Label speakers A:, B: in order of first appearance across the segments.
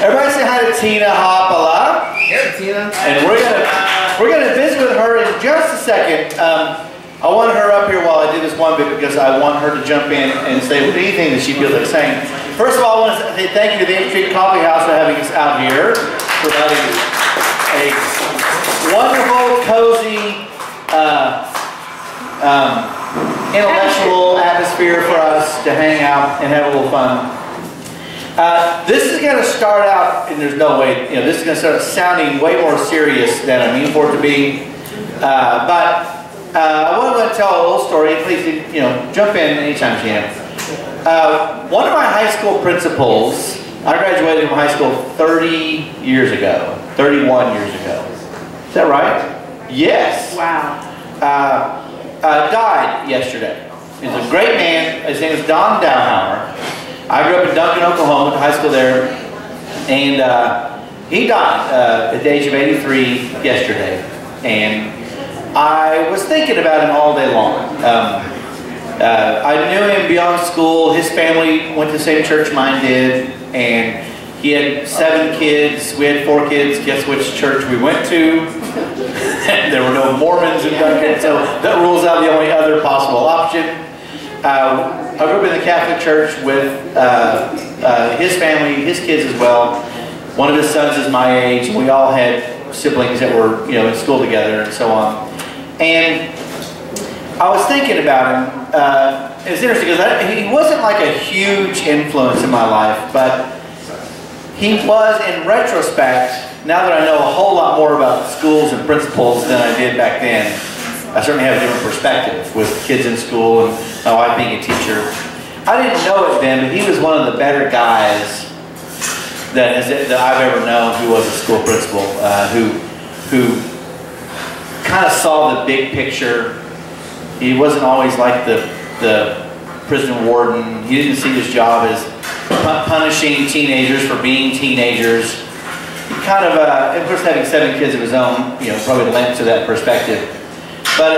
A: Everybody say hi to Tina Hoppala.
B: Here, Tina.
A: And we're gonna visit with her in just a second. I want her up here while I do this one bit because I want her to jump in and say anything that she feels like saying. First of all, I want to say thank you to the 8th Street Coffee House for having us out here, providing a wonderful, cozy, intellectual atmosphere for us to hang out and have a little fun. This is going to start out, and there's no way, this is going to start sounding way more serious than I mean for it to be. But I want to tell a little story. Please, jump in anytime you can. One of my high school principals, I graduated from high school 30 years ago, 31 years ago. Is that right? Yes.
C: Wow.
A: Died yesterday. He's a great man. His name is Don Dowhower. I grew up in Duncan, Oklahoma, went to high school there, and he died at the age of 83 yesterday. And I was thinking about him all day long. I knew him beyond school. His family went to the same church mine did, and he had 7 kids. We had 4 kids. Guess which church we went to? There were no Mormons in Duncan, so that rules out the only other possible option. I grew up in the Catholic Church with his family, his kids as well. One of his sons is my age. We all had siblings that were, in school together and so on. And I was thinking about him. It's interesting because he wasn't like a huge influence in my life, but he was, in retrospect, now that I know a whole lot more about schools and principals than I did back then. I certainly have a different perspective with kids in school and my wife being a teacher. I didn't know it then, but he was one of the better guys that I've ever known who was a school principal, who kind of saw the big picture. He wasn't always like the prison warden. He didn't see his job as punishing teenagers for being teenagers. He kind of course, having 7 kids of his own, probably lent to that perspective. But,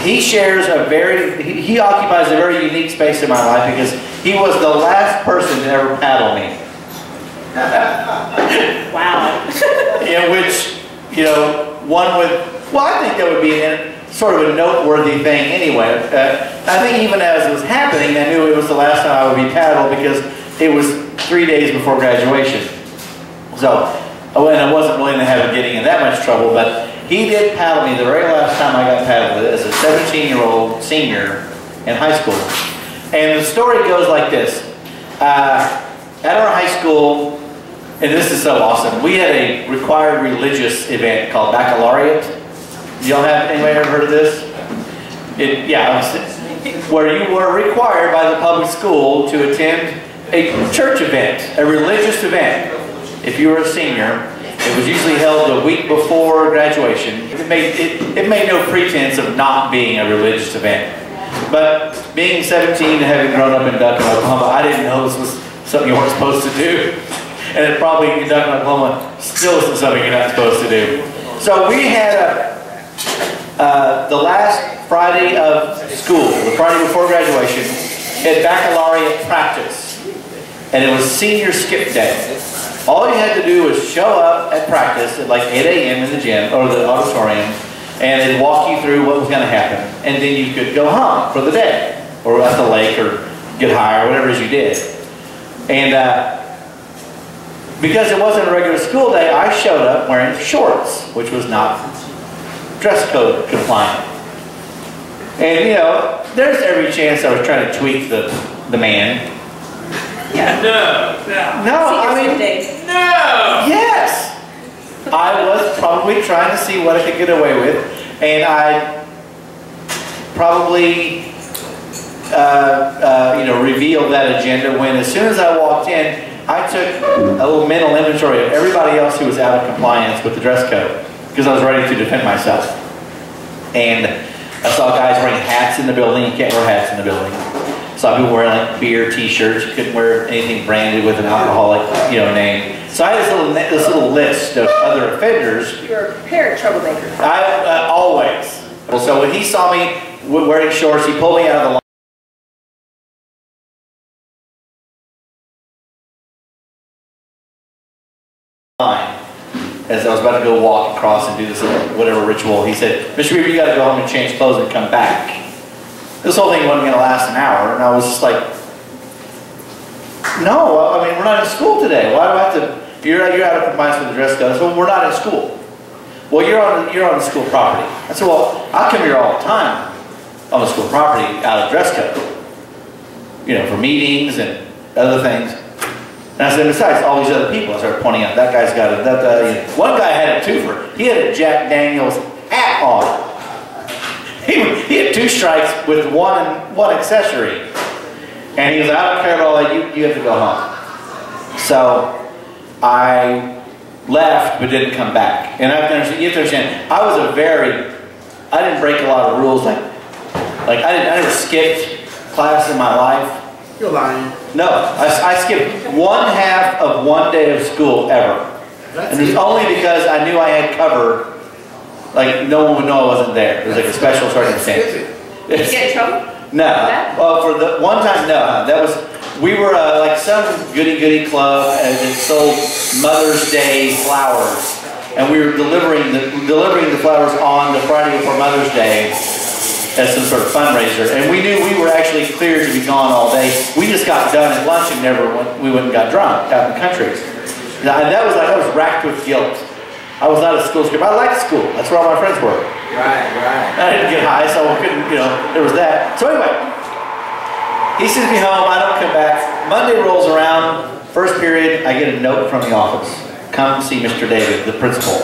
A: he shares he occupies a very unique space in my life because he was the last person to ever paddle me.
C: Wow.
A: In which, one would, well, I think that would be sort of a noteworthy thing anyway. I think even as it was happening, I knew it was the last time I would be paddled because it was 3 days before graduation. So, and I wasn't really in the habit of getting in that much trouble, but he did paddle me the very last time I got paddled as a 17-year-old senior in high school. And the story goes like this. At our high school, and this is so awesome, we had a required religious event called baccalaureate. Y'all have, anybody ever heard of this? Where you were required by the public school to attend a church event, a religious event, if you were a senior. It was usually held a week before graduation. It made no pretense of not being a religious event. But being 17 and having grown up in Duncan, Oklahoma, I didn't know this was something you weren't supposed to do. And it probably in Duncan, Oklahoma still isn't something you're not supposed to do. So we had the last Friday of school, the Friday before graduation, had baccalaureate practice. And it was senior skip day. All you had to do was show up at practice at like 8 a.m. in the gym or the auditorium, and they'd walk you through what was going to happen, and then you could go home for the day, or at the lake, or get high, or whatever it is you did. And because it wasn't a regular school day, I showed up wearing shorts, which was not dress code compliant. And there's every chance I was trying to tweak the man.
C: Yeah.
A: No, I mean,
C: no.
A: Yes, I was probably trying to see what I could get away with, and I probably, revealed that agenda when, as soon as I walked in, I took a little mental inventory of everybody else who was out of compliance with the dress code because I was ready to defend myself. And I saw guys wearing hats in the building. You can't wear hats in the building. Saw people wearing like beer T-shirts. You couldn't wear anything branded with an alcoholic, name. So I had this little list of other offenders.
C: You were a prepared troublemaker.
A: Always. Well, so when he saw me wearing shorts, he pulled me out of the line. as I was about to go walk across and do this whatever ritual, he said, Mr. Beaver, you got to go home and change clothes and come back. This whole thing wasn't going to last an hour, and I was just like, no, I mean, we're not in school today. Why do I have to, you're out of compliance with the dress code. So we're not in school. Well, you're on the school property. I said, well, I come here all the time on the school property out of dress code. You know, for meetings and other things. And I said, besides all these other people, I started pointing out, that guy's got a, one guy had a twofer. He had a Jack Daniels hat on. He had 2 stripes with one accessory. And he was like, I don't care at all, you have to go home. So I left but didn't come back. And you have to understand, I didn't break a lot of rules. Like I never skipped class in my life.
B: You're lying.
A: No, I skipped 1/2 of 1 day of school ever. And it was only because I knew I had cover. Like, no one would know I wasn't there. It was like a special circumstance.
C: Did you get in trouble?
A: No. Well, for the one time, no. That was, we were like some goody club and it sold Mother's Day flowers. And we were delivering the flowers on the Friday before Mother's Day as some sort of fundraiser. And we knew we were actually cleared to be gone all day. We just got done at lunch and we went and got drunk out in the country. Now, and I was racked with guilt. I was not a school skipper. I liked school. That's where all my friends were.
B: Right.
A: I didn't get high, so I couldn't, there was that. So anyway, he sends me home. I don't come back. Monday rolls around. First period, I get a note from the office. Come see Mr. David, the principal.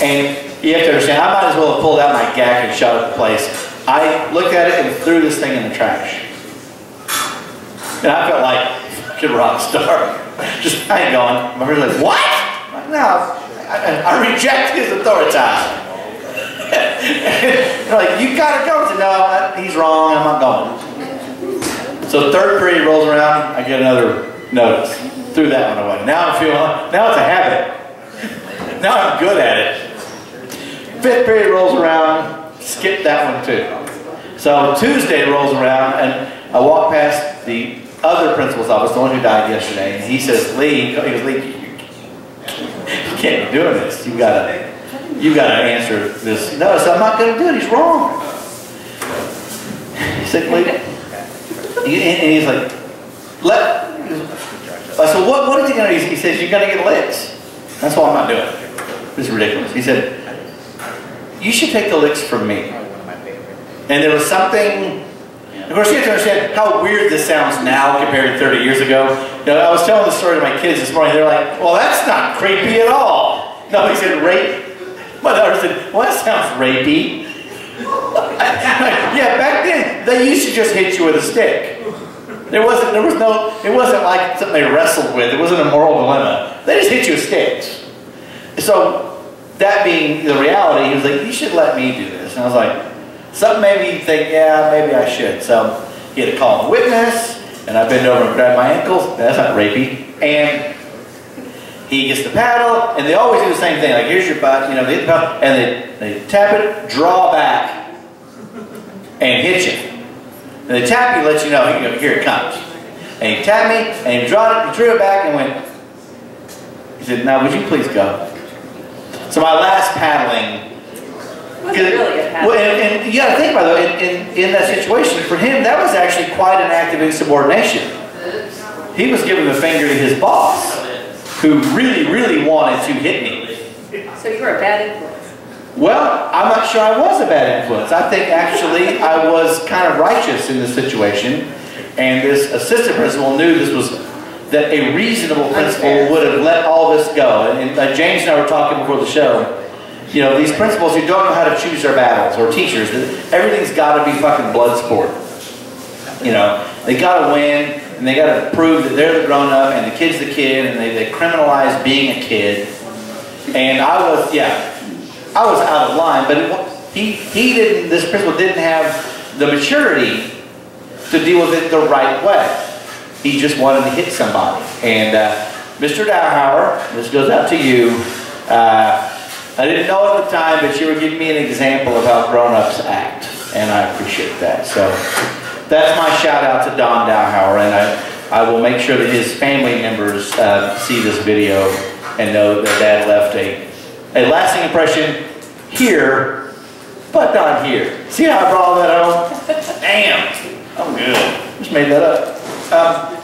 A: And you have to understand, I might as well have pulled out my gack and shot at the place. I looked at it and threw this thing in the trash. And I felt like a fucking rock star. Just hang on. My friend's like, what? I'm like, no. I reject his authority. They're like, you gotta go. I said, no, he's wrong, I'm not going. So 3rd period rolls around, I get another notice. Threw that one away. Now it's a habit. Now I'm good at it. 5th period rolls around, skip that one too. So Tuesday rolls around and I walk past the other principal's office, the one who died yesterday, and he says, Lee, you can't be doing this. You gotta answer this. No, so I'm not gonna do it. He's wrong. He said, and he's like, I said, what is he gonna do? He says, you're gonna get licks. That's why I'm not doing it. This is ridiculous. He said, you should take the licks from me. And there was something. Of course, you have to understand how weird this sounds now compared to 30 years ago. I was telling the story to my kids this morning. They're like, well, that's not creepy at all. No, he said, rape. My daughter said, well, that sounds rapey. Yeah, back then, they used to just hit you with a stick. It wasn't like something they wrestled with. It wasn't a moral dilemma. They just hit you with sticks. So, that being the reality, he was like, you should let me do this. And I was like, something made me think, yeah, maybe I should. So he had to call a witness, and I bend over and grab my ankles. That's not rapey. And he gets the paddle, and they always do the same thing. Like, here's your butt, they hit the paddle, and they tap it, draw back, and hit you. And they tap you, let you know, here it comes. And he tapped me, and he drew it back, and went. He said, now would you please go? So my last paddling.
C: Really
A: and you got to think about it, in that situation, for him, that was actually quite an act of insubordination. He was giving the finger to his boss, who really wanted to hit me.
C: So you were a bad influence?
A: Well, I'm not sure I was a bad influence. I think actually I was kind of righteous in this situation, and this assistant principal knew that a reasonable principal would have let all this go. And James and I were talking before the show. These principals who don't know how to choose their battles, or teachers, everything's got to be fucking blood sport. They got to win, and they got to prove that they're the grown-up, and the kid's the kid, and they criminalize being a kid. And I was out of line, but this principal didn't have the maturity to deal with it the right way. He just wanted to hit somebody. And Mr. Dowhower, this goes out to you. I didn't know at the time, but you were giving me an example of how grown-ups act, and I appreciate that. So that's my shout out to Don Dowhower, and I will make sure that his family members see this video and know that Dad left a lasting impression here, but not here. See how I brought all that home? Damn, I'm good. Just made that up.